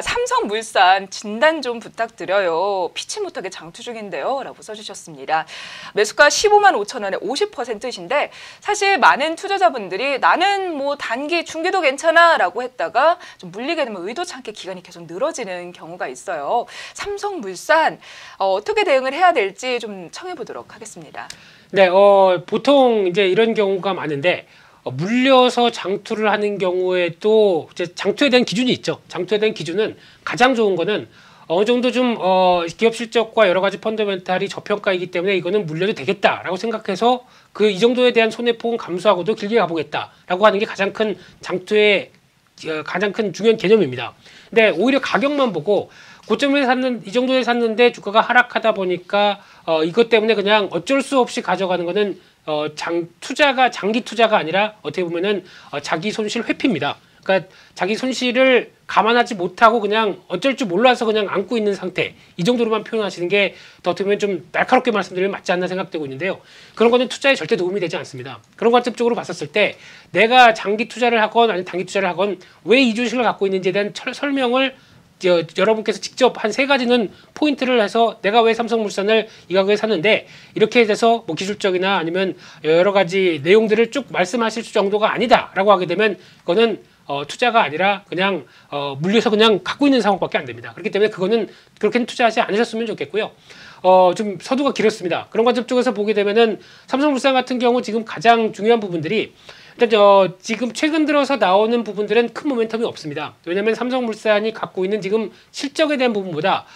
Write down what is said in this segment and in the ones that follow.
삼성물산 진단 좀 부탁드려요. 피치 못하게 장투 중인데요. 라고 써주셨습니다. 매수가 15만 5천 원에 50%이신데 사실 많은 투자자분들이 나는 뭐 단기, 중기도 괜찮아 라고 했다가 좀 물리게 되면 의도치 않게 기간이 계속 늘어지는 경우가 있어요. 삼성물산 어떻게 대응을 해야 될지 좀 청해보도록 하겠습니다. 네, 보통 이제 이런 경우가 많은데 물려서 장투를 하는 경우에도 이제 장투에 대한 기준이 있죠. 장투에 대한 기준은 가장 좋은 거는 어느 정도 좀 기업 실적과 여러 가지 펀더멘탈이 저평가이기 때문에 이거는 물려도 되겠다라고 생각해서 이 정도에 대한 손해폭은 감수하고도 길게 가보겠다라고 하는 게 가장 큰 장투의 가장 큰 중요한 개념입니다. 근데 오히려 가격만 보고 고점에 이 정도에 샀는데 주가가 하락하다 보니까 이것 때문에 그냥 어쩔 수 없이 가져가는 거는 장기 투자가 아니라 어떻게 보면은 자기 손실 회피입니다. 그러니까 자기 손실을 감안하지 못하고 그냥 어쩔 줄 몰라서 그냥 안고 있는 상태, 이 정도로만 표현하시는 게 더 어떻게 보면 좀 날카롭게 말씀드리면 맞지 않나 생각되고 있는데요. 그런 거는 투자에 절대 도움이 되지 않습니다. 그런 관점적으로 봤었을 때 내가 장기 투자를 하건 아니면 단기 투자를 하건 왜 이 주식을 갖고 있는지에 대한 설명을 여러분께서 직접 한 3가지는 포인트를 해서 내가 왜 삼성물산을 이 가격에 샀는데 이렇게 돼서 뭐 기술적이나 아니면 여러 가지 내용들을 쭉 말씀하실 정도가 아니다라고 하게 되면 그거는 투자가 아니라 그냥 물려서 그냥 갖고 있는 상황밖에 안 됩니다. 그렇기 때문에 그거는 그렇게는 투자하지 않으셨으면 좋겠고요. 좀 서두가 길었습니다. 그런 관점 쪽에서 보게 되면은 삼성물산 같은 경우 지금 가장 중요한 부분들이 일단 지금 최근 들어서 나오는 부분들은 큰 모멘텀이 없습니다. 왜냐하면 삼성물산이 갖고 있는 지금 실적에 대한 부분보다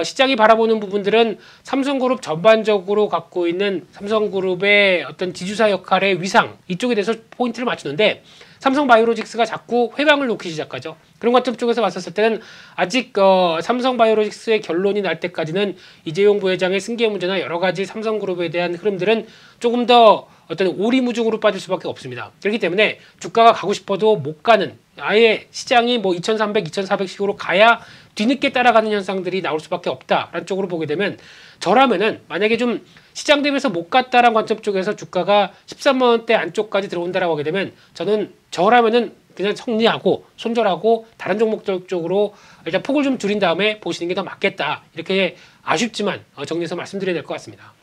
시장이 바라보는 부분들은 삼성그룹 전반적으로 갖고 있는 삼성그룹의 어떤 지주사 역할의 위상 이쪽에 대해서 포인트를 맞추는데 삼성바이오로직스가 자꾸 회방을 놓기 시작하죠. 그런 관점 쪽에서 봤었을 때는 아직 삼성바이오로직스의 결론이 날 때까지는 이재용 부회장의 승계 문제나 여러 가지 삼성그룹에 대한 흐름들은 조금 더 어떤 오리무중으로 빠질 수밖에 없습니다. 그렇기 때문에 주가가 가고 싶어도 못 가는 아예 시장이 뭐 2300, 2400식으로 가야 뒤늦게 따라가는 현상들이 나올 수밖에 없다라는 쪽으로 보게 되면 저라면은 만약에 좀 시장 대비해서 못 갔다라는 관점 쪽에서 주가가 13만 원대 안쪽까지 들어온다라고 하게 되면 저라면은 그냥 정리하고 손절하고 다른 종목들 쪽으로 일단 폭을 좀 줄인 다음에 보시는 게 더 맞겠다. 이렇게 아쉽지만 정리해서 말씀드려야 될 것 같습니다.